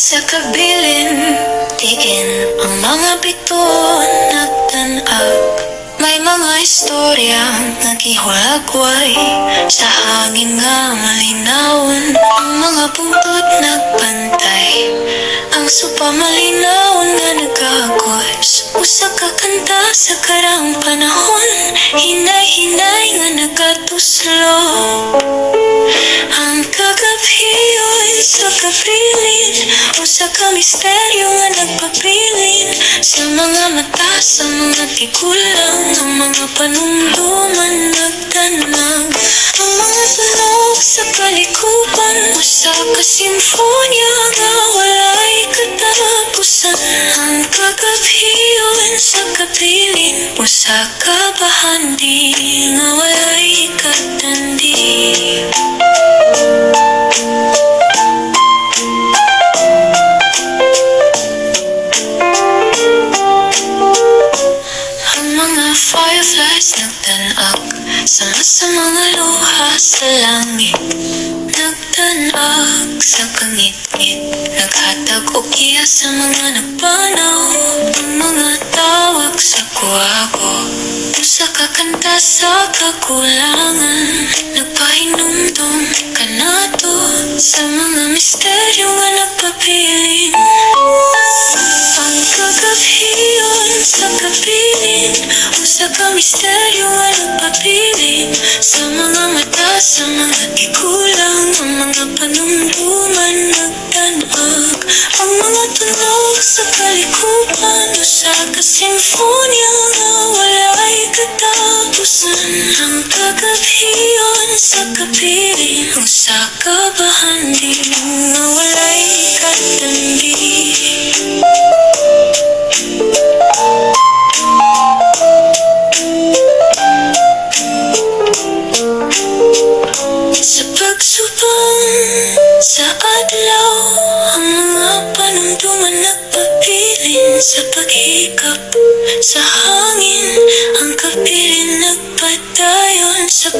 Sa kabilin, diin ang mga bituon nagtanap. May mga istoryang nagihulagway sa hangin nga malinawon. Ang mga bungtod nagpantay, ang supa malinawon nga nagagos. Usa ka kanta sa karang panahon, hinay-hinay nga nagatuslo. Ang kagabiyon sa kapilin, usa ka misteryo nga nagpapilin sa mga mata, sa mga tigulang. Ang mga panumduman nagtanag, ang mga tunog sa kalikupan, usa ka simfonya nga walay katapusan. Ang kagabiyon sa kapilin, usa ka bahandi nga walay katandi. Fireflies nagtanag sa mga luha sa langit. Nagtanag sa kangit-ngit, naghatag og iya sa mga nagpanaw. Ang mga tawag sa kuwago, usa ka kanta sa kakulangan. Nagpahinumdum ka nato sa mga misteryo nga nagpapilin. Ang kagabiyon sa kapilin, usa ka misteryo nga nagpapilin sa mga mata, sa mga tigulang. Ang mga panumduman nagtanag, ang mga tunog sa kalikupan, usa ka simfonya nga walay katapusan. Ang kagabiyon sa kapilin, usa ka bahandi nga walay katandi. Sa pagsubong sa adlaw, ang mga panumduman nagpapilin. Sa paghikap sa hangin, ang kapilin nagpadayon. Sa